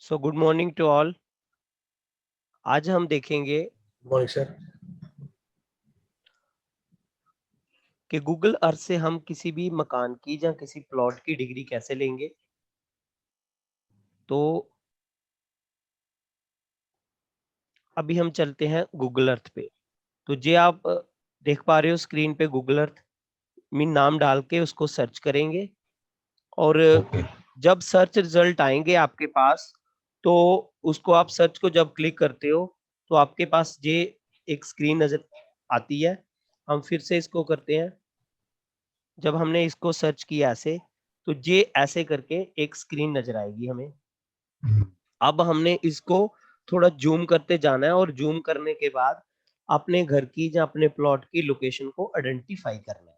So good morning to all. आज हम देखेंगे मॉर्निंग सर। कि गूगल अर्थ से हम किसी भी मकान की या किसी प्लॉट की डिग्री कैसे लेंगे। तो अभी हम चलते हैं गूगल अर्थ पे। तो जे आप देख पा रहे हो स्क्रीन पे गूगल अर्थ में नाम डाल के उसको सर्च करेंगे और ओके जब सर्च रिजल्ट आएंगे आपके पास तो उसको आप सर्च को जब क्लिक करते हो तो आपके पास ये एक स्क्रीन नजर आती है। हम फिर से इसको करते हैं। जब हमने इसको सर्च किया ऐसे तो ये ऐसे करके एक स्क्रीन नजर आएगी हमें। अब हमने इसको थोड़ा जूम करते जाना है और जूम करने के बाद अपने घर की या अपने प्लॉट की लोकेशन को आइडेंटिफाई करना है।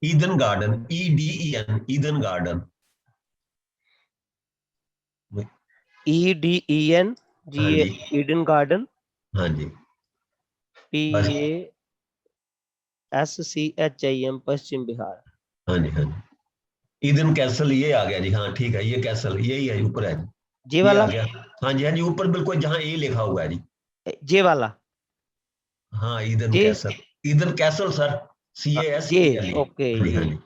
Eden garden EDEN Eden garden. EDEN जी, हाँ ये जी ईडन गार्डन। हाँ जी बस PASCHIM पश्चिम बिहार। हाँ जी हाँ जी ईडन कैसल ये आ गया जी। हाँ ठीक है, ये कैसल यही है, ऊपर है जे जी, ये आ वाला, गया। हाँ जी ऊपर बिल्कुल जहाँ ए लिखा हुआ है जी। जे वाला, हाँ ईडन जे, कैसल, ईडन कैसल सर, जे, CASELE। ओके हाँ जी हाँ ये। जी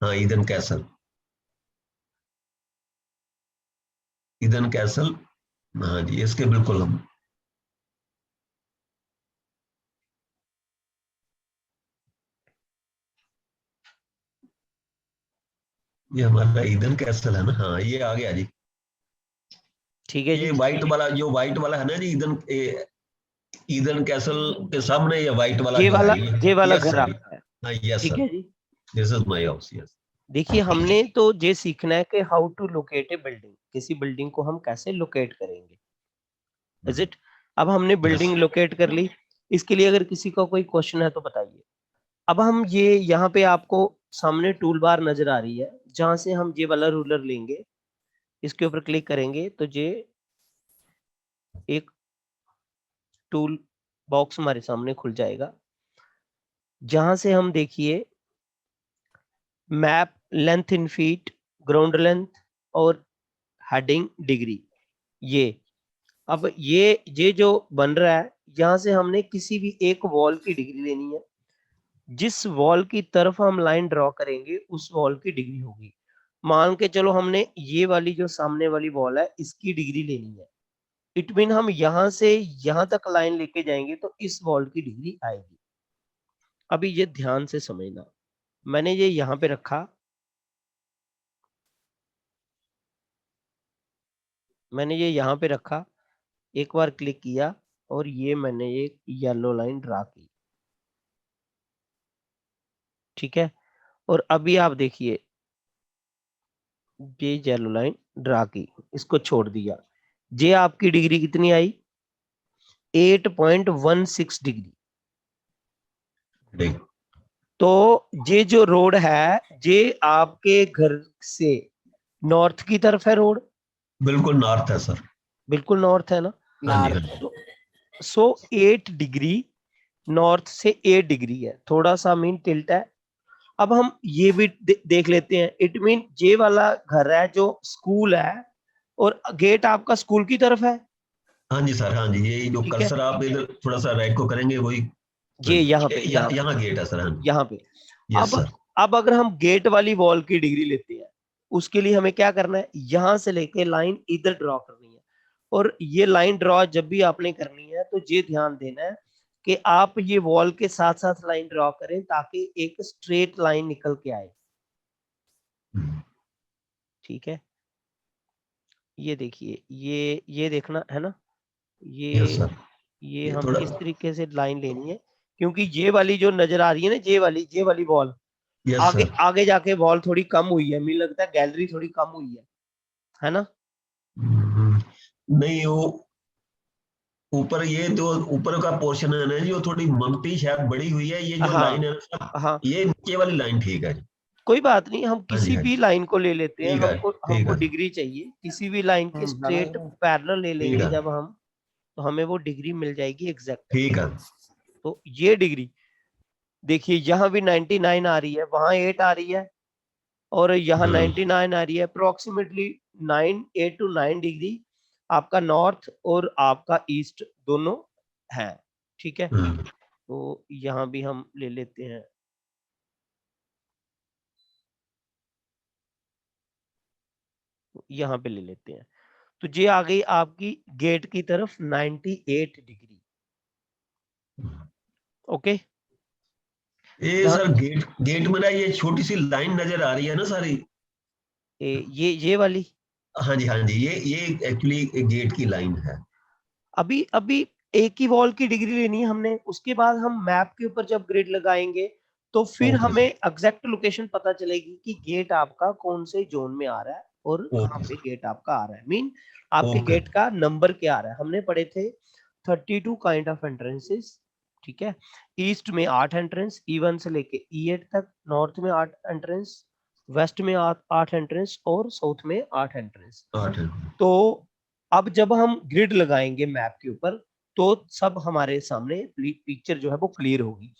हाँ ईडन कैसल, ईडन कैसल। हाँ जी इसके बिल्कुल हम ये हमारा ईडन कैसल है ना। हाँ ये आ गया जी। ठीक है ये जी। व्हाइट वाला, जो व्हाइट वाला है ना जी, ईडन ईडन कैसल के सामने ये व्हाइट वाला घर है ये। जे वाला यस घर सर। आपका है। हाँ यस ठीक सर, है जी। This is my house. Yes देखिए हमने तो ये सीखना है कि how to locate a building, किसी बिल्डिंग को हम कैसे लोकेट करेंगे। Is it. अब हमने यस बिल्डिंग लोकेट कर ली। इसके लिए अगर किसी का कोई क्वेश्चन है तो बताइए। अब हम ये यहाँ पे आपको सामने टूल बार नजर आ रही है, जहां से हम ये वाला रूलर लेंगे, इसके ऊपर क्लिक करेंगे तो ये एक टूल बॉक्स हमारे सामने खुल जाएगा, जहां से हम देखिए map, length in feet, ground length और हेडिंग डिग्री। ये अब ये जो बन रहा है, यहाँ से हमने किसी भी एक वॉल की डिग्री लेनी है। जिस वॉल की तरफ हम लाइन ड्रॉ करेंगे उस वॉल की डिग्री होगी। मान के चलो हमने ये वाली जो सामने वाली वॉल है इसकी डिग्री लेनी है। इट मीन हम यहां से यहां तक लाइन लेके जाएंगे तो इस वॉल की डिग्री आएगी। अभी ये ध्यान से समझना। मैंने ये यहाँ पे रखा, मैंने ये यहाँ पे रखा, एक बार क्लिक किया और ये मैंने एक येलो लाइन ड्रा की। ठीक है। और अभी आप देखिए ये येलो लाइन ड्रा की, इसको छोड़ दिया। ये आपकी डिग्री कितनी आई? 8.16 डिग्री। नहीं तो ये जो रोड है ये आपके घर से नॉर्थ की तरफ है रोड। बिल्कुल नॉर्थ है सर। बिल्कुल नॉर्थ है ना। हाँ जी हाँ नॉर्थ जी तो सो 8 डिग्री नॉर्थ से 8 डिग्री है, थोड़ा सा मीन टिल्ट है। अब हम ये भी देख लेते हैं। इट मीन ये वाला घर है जो स्कूल है और गेट आपका स्कूल की तरफ है। हाँ जी सर। हाँ जी ये जो ठीक है। कर्सर आप इधर थोड़ा सा राइट को करेंगे वही। हाँ ये जी यहाँ पे, यहाँ गेट है सर। हाँ जी यहाँ पे। यस अब सर। अब अगर हम गेट वाली वॉल की डिग्री लेते हैं, उसके लिए हमें क्या करना है? यहां से लेके लाइन इधर ड्रॉ करनी है। और ये लाइन ड्रॉ जब भी आपने करनी है तो ये ध्यान देना है कि आप ये वॉल के साथ साथ लाइन ड्रॉ करें ताकि एक स्ट्रेट लाइन निकल के आए। ठीक है। ये देखिए, ये देखना है ना। यस ये सर। ये ये हम थोड़ा इस तरीके से लाइन लेनी है, क्योंकि ये वाली जो नजर आ रही है ना, ये वाली वॉल यस आगे सर। आगे जाके वॉल थोड़ी कम हुई है। मुझे लगता है गैलरी थोड़ी कम हुई है ना। नहीं वो ऊपर, ये जो ऊपर का पोर्शन है ना जी, वो थोड़ी ममटी शायद बड़ी हुई है। ये जो हाँ लाइन है ना सर, हाँ, ये नीचे वाली लाइन ठीक है जी। कोई बात नहीं, हम हाँ जी किसी हाँ भी जी लाइन को ले लेते हैं। ठीक है हमको ठीक हमको है डिग्री चाहिए, किसी भी लाइन के स्ट्रेट पैरेलल ले ठीक लेंगे है जब हम, तो हमें वो डिग्री मिल जाएगी एग्जैक्ट। ठीक है। तो ये डिग्री देखिए, यहाँ भी 99 आ रही है, वहां 8 आ रही है और यहाँ हाँ 99 आ रही है। अप्रोक्सीमेटली 8 to 9 डिग्री आपका नॉर्थ और आपका ईस्ट दोनों है, ठीक है। तो यहाँ भी हम ले लेते हैं, यहाँ पे ले लेते हैं। तो ये आ गई आपकी गेट की तरफ 98 डिग्री। ओके, ये सर गेट में ना ये छोटी सी लाइन नजर आ रही है ना सारी, ये वाली। हाँ जी हाँ जी, ये एक्चुअली गेट की लाइन है। अभी अभी एक ही वॉल की डिग्री लेनी है हमने, उसके बाद हम मैप के ऊपर जब ग्रिड लगाएंगे तो फिर ओके हमें एग्जैक्ट लोकेशन पता चलेगी कि गेट आपका कौन से जोन में आ रहा है और कहाँ ओके पे गेट आपका आ रहा है, मीन आपके ओके गेट का नंबर क्या आ रहा है। हमने पढ़े थे 32 काइंड ऑफ एंट्रेंसेस, ठीक है। ईस्ट में 8 एंट्रेंस, E1 से लेके E8 तक, नॉर्थ में 8 एंट्रेंस, वेस्ट में 8 एंट्रेंस और साउथ में 8 एंट्रेंस। 8 तो अब जब हम ग्रिड लगाएंगे मैप के ऊपर तो सब हमारे सामने पिक्चर जो है वो क्लियर होगी।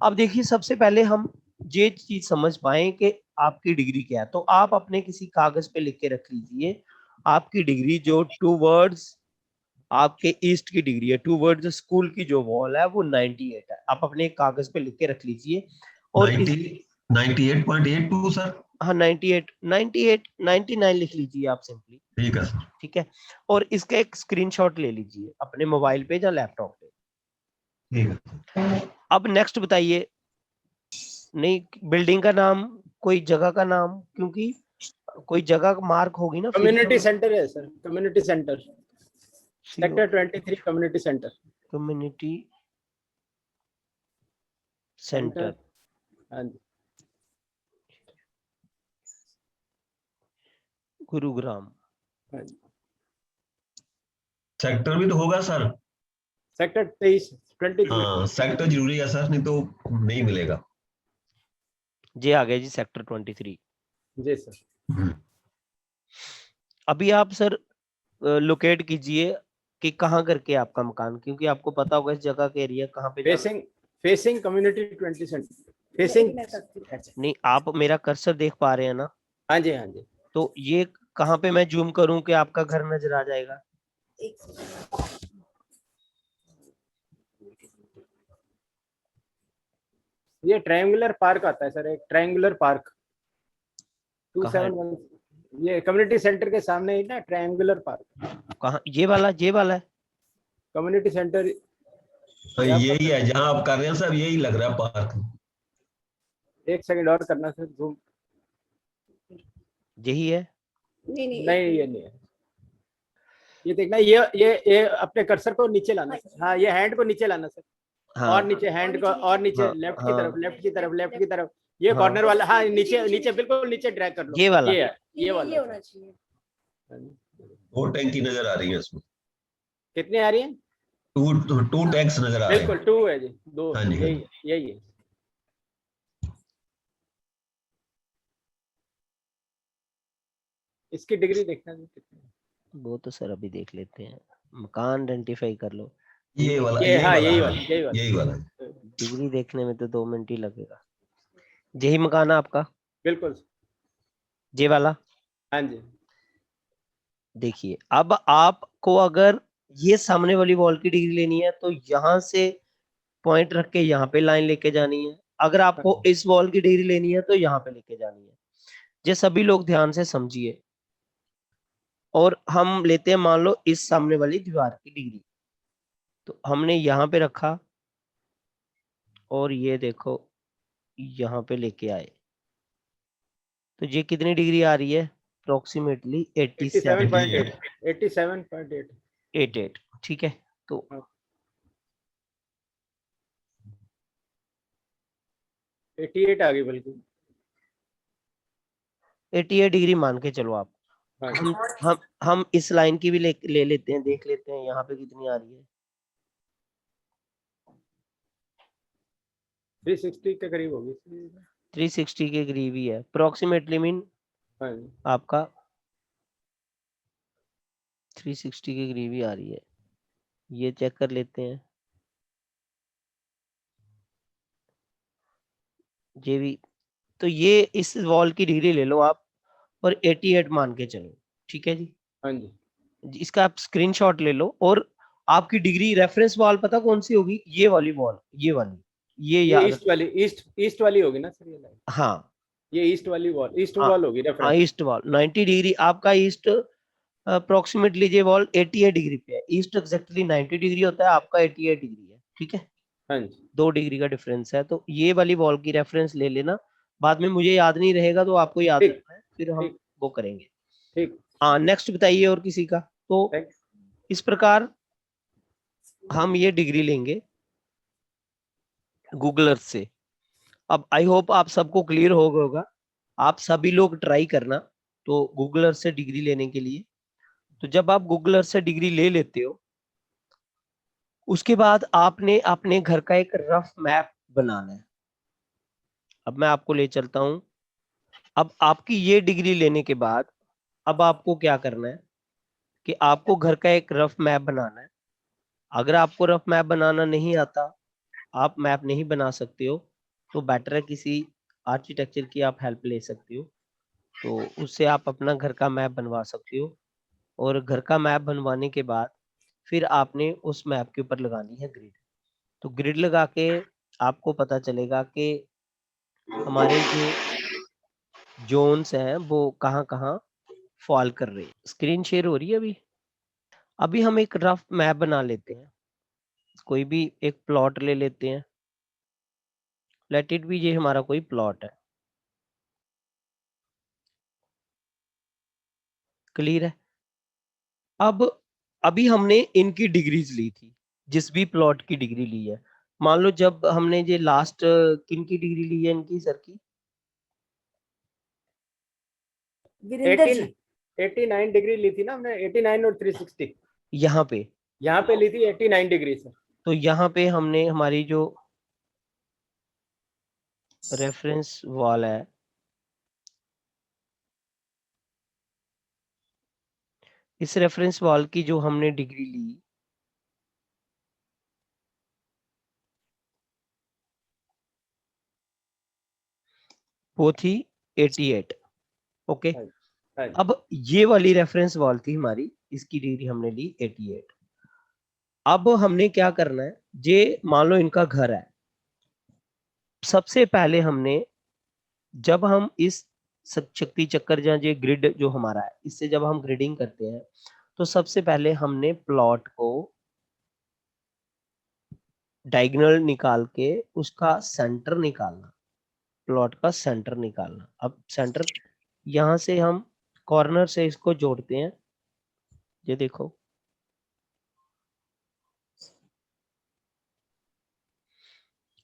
अब देखिए, सबसे पहले हम ये चीज समझ पाए कि आपकी डिग्री क्या है, तो आप अपने किसी कागज पे लिख के रख लीजिए आपकी डिग्री जो टूवर्ड्स आपके ईस्ट की डिग्री है, टूवर्ड्स स्कूल की जो वॉल है वो 98 है। आप अपने कागज पे लिख के रख लीजिए। और 98.82 सर। हाँ 98, 98, 99 लिख लीजिए आप सिंपली, ठीक है सर। ठीक है। और इसका एक स्क्रीनशॉट ले लीजिए अपने मोबाइल पे या लैपटॉप पे। ठीक है। अब नेक्स्ट बताइए, नहीं बिल्डिंग का नाम, कोई जगह का नाम, क्योंकि कोई जगह मार्क होगी ना, कम्युनिटी सेंटर है sir, community centre, sector 23 community centre, community centre. हाँ जी, गुरुग्राम। हाँ जी। सेक्टर भी तो होगा सर। सेक्टर 23 हाँ सेक्टर जरूरी है सर, नहीं तो नहीं मिलेगा। जी आ गया जी सेक्टर 23। जी सर। अभी आप सर लोकेट कीजिए कि कहाँ करके आपका मकान, क्योंकि आपको पता होगा इस जगह के एरिया कहाँ पे फेसिंग कम्युनिटी 20 सेंटर, फेसिंग नहीं, आप मेरा कर्सर देख पा रहे हैं ना? हाँ जी हाँ जी। तो ये कहाँ पे मैं जूम करूं कि आपका घर नजर आ जाएगा? ये ट्रायंगुलर पार्क आता है सर, एक ट्रायंगुलर पार्क 271, ये कम्युनिटी सेंटर के सामने ही ना, ट्रायंगुलर पार्क। कहाँ? ये वाला है कम्युनिटी सेंटर। तो यही है जहां आप कर रहे हैं सर, यही लग रहा है पार्क। एक सेकंड और करना सर, जूम। यही है? नहीं ये नहीं है। ये देखना, ये अपने कर्सर को नीचे लाना सर, हाँ ये हैंड को नीचे लाना सर। हाँ, और नीचे हैंड को, और नीचे हाँ, लेफ्ट हाँ, की तरफ, लेफ्ट की तरफ, लेफ्ट की तरफ, ये हाँ, कॉर्नर वाला, हाँ नीचे नीचे बिल्कुल नीचे ड्रैग कर लो। ये वाला? ये है, ये वाला होना चाहिए। दो टैंकी नजर आ रही है इसमें, कितनी आ रही है? टू टैंक्स नजर आ रहे बिल्कुल हैं। 2 है जी, 2। हाँ जी, हाँ यही जी। है, यही है। इसकी डिग्री देखना जी कितनी है। वो तो सर अभी देख लेते हैं, मकान आइडेंटिफाई कर लो। ये वाला, ये हाँ यही यही वाला, वाला, यही वाला। यही वाला। डिग्री देखने में तो 2 मिनट ही लगेगा। यही मकान है आपका? बिल्कुल ये वाला? हाँ जी। देखिए, अब आपको अगर ये सामने वाली वॉल की डिग्री लेनी है तो यहाँ से पॉइंट रख के यहाँ पे लाइन लेके जानी है। अगर आपको इस वॉल की डिग्री लेनी है तो यहाँ पे लेके जानी है। ये सभी लोग ध्यान से समझिए। और हम लेते हैं मान लो इस सामने वाली दीवार की डिग्री, तो हमने यहाँ पे रखा और ये देखो यहाँ पे लेके आए, तो ये कितनी डिग्री आ रही है? अप्रोक्सीमेटली 87.8, 87.8। 88, ठीक है। तो 88 आ गई बिल्कुल। 88 डिग्री मान के चलो आप। हाँ हम इस लाइन की भी ले लेते हैं, देख लेते हैं यहाँ पे कितनी आ रही है। 360 के करीब होगी। 360 के करीब ही है अप्रोक्सीमेटली, मीन हाँ जी। आपका 360 के करीब ही आ रही है। ये चेक कर लेते हैं। ये भी, तो ये इस वॉल की डिग्री ले लो आप और 88 मान के चलो, ठीक है जी। हाँ जी। इसका आप स्क्रीनशॉट ले लो, और आपकी डिग्री रेफरेंस वॉल पता कौन सी होगी, ये वाली वॉल, ये वाली, ये ये याद, ईस्ट वाली होगी ना सर, ये लाइन, हाँ ये ईस्ट वाली वॉल, ईस्ट हाँ वॉल होगी हाँ, रेफरेंस। ईस्ट वॉल 90 डिग्री आपका, ईस्ट अप्रोक्सीमेटली ये वॉल 88 डिग्री पे है, ईस्ट एग्जैक्टली 90 डिग्री होता है, आपका 88 डिग्री है, ठीक है, हाँ जी 2 डिग्री का डिफरेंस है। तो ये वाली वॉल की रेफरेंस ले लेना, बाद में मुझे याद नहीं रहेगा तो आपको याद ठीक रखना है, फिर हम ठीक वो करेंगे। ठीक। हाँ नेक्स्ट बताइए और किसी का। तो थैंक्स। इस प्रकार हम ये डिग्री लेंगे गूगल अर्थ से। अब आई होप आप सबको क्लियर हो गया होगा, आप सभी लोग ट्राई करना तो गूगल अर्थ से डिग्री लेने के लिए। तो जब आप गूगल अर्थ से डिग्री ले लेते हो, उसके बाद आपने अपने घर का एक रफ मैप बनाना है। अब मैं आपको ले चलता हूं। अब आपकी ये डिग्री लेने के बाद अब आपको क्या करना है कि आपको घर का एक रफ मैप बनाना है। अगर आपको रफ मैप बनाना नहीं आता, आप मैप नहीं बना सकते हो, तो बेटर है किसी आर्किटेक्चर की आप हेल्प ले सकते हो, तो उससे आप अपना घर का मैप बनवा सकते हो। और घर का मैप बनवाने के बाद फिर आपने उस मैप के ऊपर लगानी है ग्रिड। तो ग्रिड लगा के आपको पता चलेगा कि हमारे जो जोन्स हैं वो कहाँ कहाँ फॉल कर रहे हैं। स्क्रीन शेयर हो रही है अभी। अभी हम एक रफ मैप बना लेते हैं, कोई भी एक प्लॉट ले लेते हैं, लेट इट बी ये हमारा कोई प्लॉट है, क्लियर है। अब अभी हमने इनकी डिग्रीज ली थी, जिस भी प्लॉट की डिग्री ली है। मान लो जब हमने ये लास्ट किन की डिग्री ली है इनकी सर की, वीरेंद्र जी 89 डिग्री ली थी ना हमने, 89 और 360 यहाँ पे ली थी 89 डिग्री से। तो यहाँ पे हमने हमारी जो रेफरेंस वॉल है, इस रेफरेंस वॉल की जो हमने डिग्री ली, वो थी 88। ओके, हाँ जी। अब ये वाली रेफरेंस वॉल थी हमारी, इसकी डिग्री हमने ली 88। अब हमने क्या करना है, ये मान लो इनका घर है। सबसे पहले हमने, जब हम इस शक्ति चक्कर या ये ग्रिड जो हमारा है, इससे जब हम ग्रिडिंग करते हैं, तो सबसे पहले हमने प्लॉट को डायगोनल निकाल के उसका सेंटर निकालना, प्लॉट का सेंटर निकालना। अब सेंटर यहां से हम कॉर्नर से इसको जोड़ते हैं, ये देखो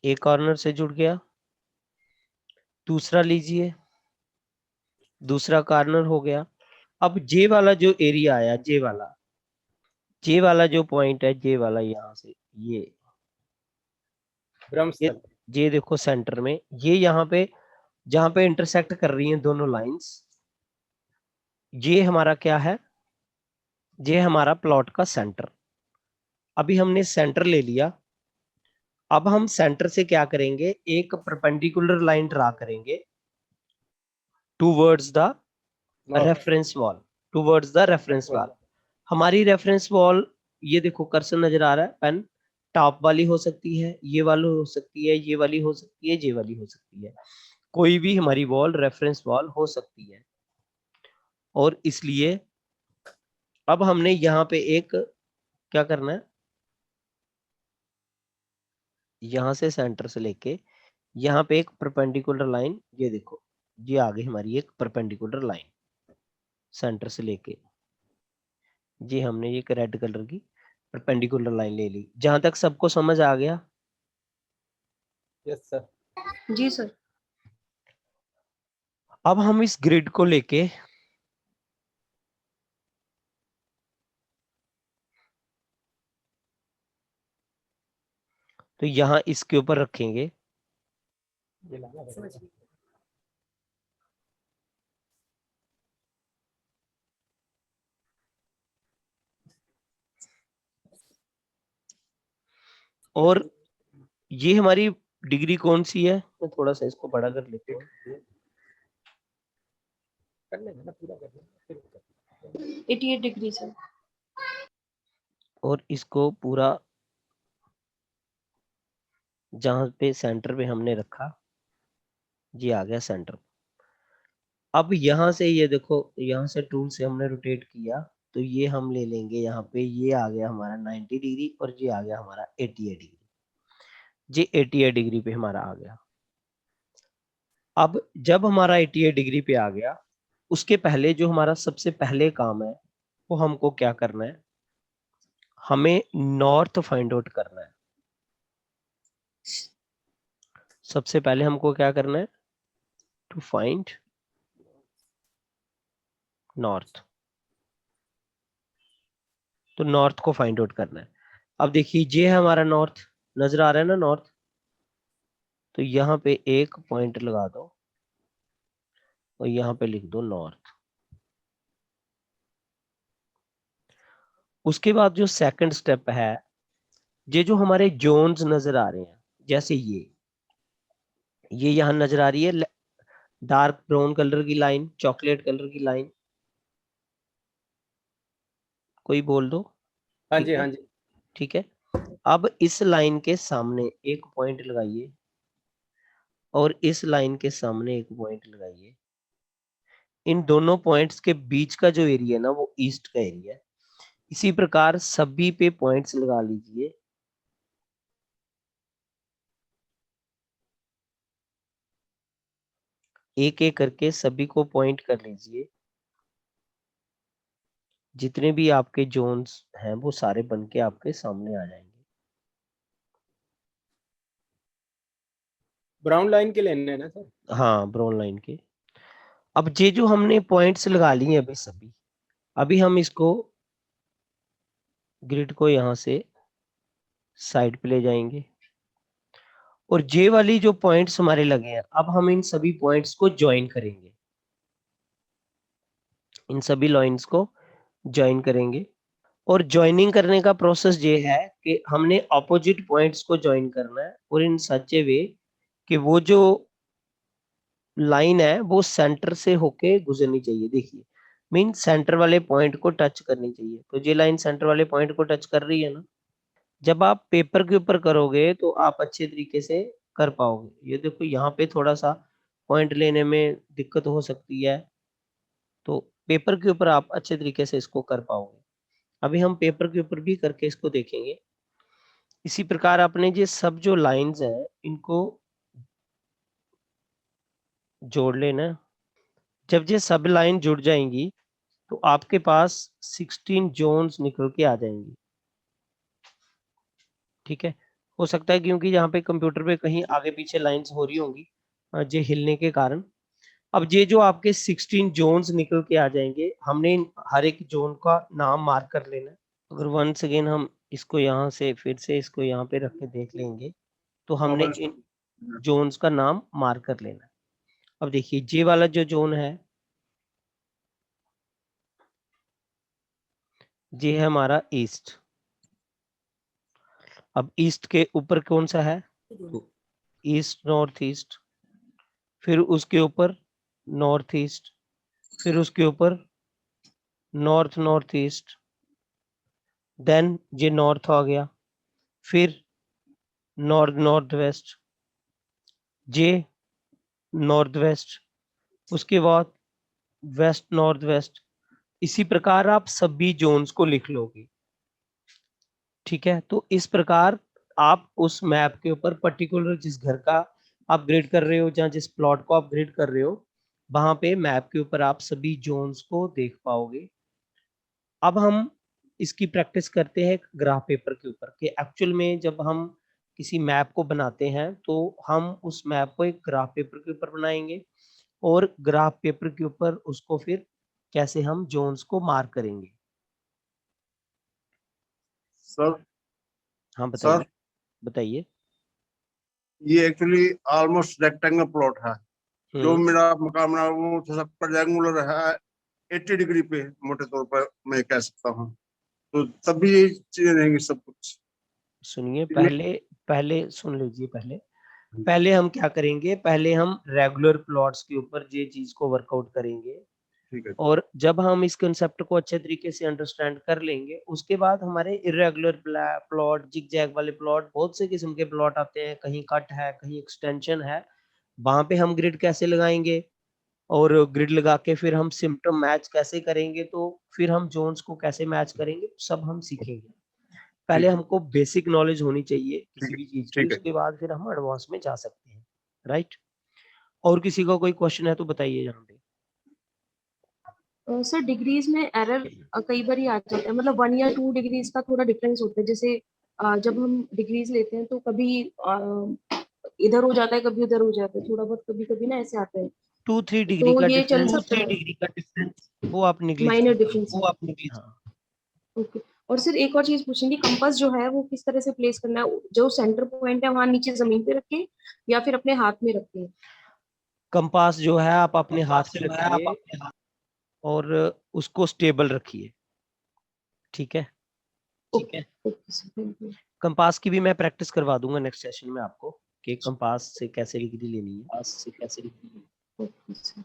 एक कॉर्नर से जुड़ गया, दूसरा लीजिए, दूसरा कॉर्नर हो गया। अब जे वाला जो एरिया आया, जे वाला जो पॉइंट है, जे वाला यहाँ से ये देखो सेंटर में, ये यहाँ पे जहां पे इंटरसेक्ट कर रही हैं दोनों लाइंस, ये हमारा क्या है, ये हमारा प्लॉट का सेंटर। अभी हमने सेंटर ले लिया। अब हम सेंटर से क्या करेंगे, एक परपेंडिकुलर लाइन ड्रा करेंगे towards the reference wall, towards the reference wall. हमारी रेफरेंस वॉल, ये देखो कर्सर नजर आ रहा है, पेन टॉप वाली हो सकती है, ये वाली हो सकती है, ये वाली हो सकती है, ये वाली हो सकती है, कोई भी हमारी वॉल रेफरेंस वॉल हो सकती है। और इसलिए अब हमने यहाँ पे एक क्या करना है, यहाँ से सेंटर से लेके यहाँ पे एक परपेंडिकुलर लाइन, ये देखो ये आ गई हमारी एक परपेंडिकुलर लाइन, सेंटर से लेके ये हमने एक रेड कलर की परपेंडिकुलर लाइन ले ली। जहां तक सबको समझ आ गया? Yes sir. जी सर। अब हम इस ग्रिड को लेके तो यहाँ इसके ऊपर रखेंगे, और ये हमारी डिग्री कौन सी है, मैं थोड़ा सा इसको बड़ा कर लेता हूँ। कर लेंगे ना, पूरा कर लेंगे। 88 डिग्री सर। और इसको पूरा जहां पे सेंटर पे हमने रखा, ये आ गया सेंटर। अब यहाँ से ये देखो, यहाँ से टूल से हमने रोटेट किया तो ये हम ले लेंगे, यहाँ पे ये आ गया हमारा 90 डिग्री और ये आ गया हमारा 88 डिग्री। ये 88 डिग्री पे हमारा आ गया। अब जब हमारा 88 डिग्री पे आ गया, उसके पहले जो हमारा सबसे पहले काम है वो हमको क्या करना है, हमें नॉर्थ फाइंड आउट करना है। सबसे पहले हमको क्या करना है, टू फाइंड नॉर्थ। तो नॉर्थ को फाइंड आउट करना है। अब देखिए ये है हमारा नॉर्थ, नजर आ रहा है ना नॉर्थ। तो यहाँ पे एक पॉइंट लगा दो और यहाँ पे लिख दो नॉर्थ। उसके बाद जो सेकंड स्टेप है, ये जो हमारे जोन्स नजर आ रहे हैं, जैसे ये यहाँ नजर आ रही है डार्क ब्राउन कलर की लाइन, चॉकलेट कलर की लाइन, कोई बोल दो। हाँ ठीक जी, है, हाँ जी। ठीक है। अब इस लाइन के सामने एक पॉइंट लगाइए और इस लाइन के सामने एक पॉइंट लगाइए। इन दोनों पॉइंट्स के बीच का जो एरिया है ना, वो ईस्ट का एरिया है। इसी प्रकार सभी पे पॉइंट्स लगा लीजिए। एक एक करके सभी को पॉइंट कर लीजिए। जितने भी आपके जोन्स हैं वो सारे बन के आपके सामने आ जाएंगे। ब्राउन लाइन के लेने हैं ना सर? हाँ, ब्राउन लाइन के। अब ये जो हमने पॉइंट्स लगा लिए हैं अभी सभी, अभी हम इसको ग्रिड को यहां से साइड पे ले जाएंगे और जे वाली जो पॉइंट्स हमारे लगे हैं, अब हम इन सभी पॉइंट्स को ज्वाइन करेंगे। इन सभी लाइंस को ज्वाइन करेंगे और ज्वाइनिंग करने का प्रोसेस ये है कि हमने ऑपोजिट पॉइंट्स को ज्वाइन करना है और इन सच ए वे कि वो जो लाइन है वो सेंटर से होके गुजरनी चाहिए। देखिए, मीन सेंटर वाले पॉइंट को टच करनी चाहिए। तो ये लाइन सेंटर वाले पॉइंट को टच कर रही है ना। जब आप पेपर के ऊपर करोगे तो आप अच्छे तरीके से कर पाओगे। ये देखो, यहाँ पे थोड़ा सा पॉइंट लेने में दिक्कत हो सकती है, तो पेपर के ऊपर आप अच्छे तरीके से इसको कर पाओगे। अभी हम पेपर के ऊपर भी करके इसको देखेंगे। इसी प्रकार अपने ये सब जो लाइंस हैं इनको जोड़ लेना। जब ये सब लाइन जुड़ जाएंगी तो आपके पास 16 जोन्स निकल के आ जाएंगी। ठीक है, हो सकता है क्योंकि यहाँ पे कंप्यूटर पे कहीं आगे पीछे लाइंस हो रही होंगी ये हिलने के कारण। अब ये जो आपके 16 जोन्स निकल के आ जाएंगे, हमने हर एक जोन का नाम मार्क कर लेना है। अगर वंस अगेन हम इसको यहाँ से फिर से इसको यहाँ पे रख के देख लेंगे तो हमने इन जोन्स का नाम मार्क कर लेना है। अब देखिए, ये वाला जो जोन है ये है हमारा ईस्ट। अब ईस्ट के ऊपर कौन सा है, तो ईस्ट नॉर्थ ईस्ट, फिर उसके ऊपर नॉर्थ ईस्ट, फिर उसके ऊपर नॉर्थ नॉर्थ ईस्ट, देन ये नॉर्थ आ गया, फिर नॉर्थ नॉर्थ वेस्ट, ये नॉर्थ वेस्ट, उसके बाद वेस्ट नॉर्थ वेस्ट। इसी प्रकार आप सभी जोन्स को लिख लोगे। ठीक है, तो इस प्रकार आप उस मैप के ऊपर पर्टिकुलर जिस घर का अपग्रेड कर रहे हो या जिस प्लॉट को अपग्रेड कर रहे हो, वहां पे मैप के ऊपर आप सभी जोन्स को देख पाओगे। अब हम इसकी प्रैक्टिस करते हैं ग्राफ पेपर के ऊपर कि एक्चुअल में जब हम किसी मैप को बनाते हैं तो हम उस मैप को एक ग्राफ पेपर के ऊपर बनाएंगे और ग्राफ पेपर के ऊपर उसको फिर कैसे हम जोन्स को मार्क करेंगे। सर हाँ, सर बताइए बताइए। ये एक्चुअली ऑलमोस्ट रेक्टेंगल प्लॉट है। जो हम्म, मेरा मकान बना वो थोड़ा रेक्टेंगुलर है, 80 डिग्री पे मोटे तौर पर मैं कह सकता हूँ। तो तभी ये चीजें रहेंगी सब कुछ। सुनिए, पहले पहले सुन लीजिए। पहले पहले हम क्या करेंगे, पहले हम रेगुलर प्लॉट्स के ऊपर ये चीज को वर्कआउट करेंगे। ठीक है और जब हम इस कंसेप्ट को अच्छे तरीके से अंडरस्टैंड कर लेंगे, उसके बाद हमारे इरेगुलर प्लॉट, जिगजैग वाले प्लॉट, बहुत से किस्म के प्लॉट आते हैं, कहीं कट है, कहीं एक्सटेंशन है, वहां पे हम ग्रिड कैसे लगाएंगे और ग्रिड लगा के फिर हम सिम्टम मैच कैसे करेंगे, तो फिर हम जोन्स को कैसे मैच करेंगे, सब हम सीखेंगे। पहले हमको बेसिक नॉलेज होनी चाहिए किसी भी चीज की, ठीक है। उसके बाद फिर हम एडवांस में जा सकते हैं, राइट। और किसी का कोई क्वेश्चन है तो बताइए यहाँ पे। सर डिग्रीज में एरर कई बार ही आ जाता है, मतलब 1 या 2 डिग्रीज का थोड़ा डिफरेंस होता है। जैसे जब हम डिग्रीज लेते हैं तो कभी इधर हो जाता है, कभी उधर हो जाता है, थोड़ा बहुत कभी कभी ना ऐसे आता है, 2-3 डिग्री तो का ये चल डिफरेंस, सकता है, डिग्री का डिफरेंस वो आप निगलेक्ट माइनर डिफरेंस। हाँ। ओके। और सर एक और चीज पूछेंगे, कंपास जो है वो किस तरह से प्लेस करना है? जो सेंटर पॉइंट है वहां नीचे जमीन पे रखे या फिर अपने हाथ में रखे? कंपास जो है आप अपने हाथ पे रखिए और उसको स्टेबल रखिए, ठीक है। Okay sir, thank you. Compass की भी मैं प्रैक्टिस करवा दूंगा नेक्स्ट सेशन में आपको कि कंपास से कैसे डिग्री लेनी है। Okay sir.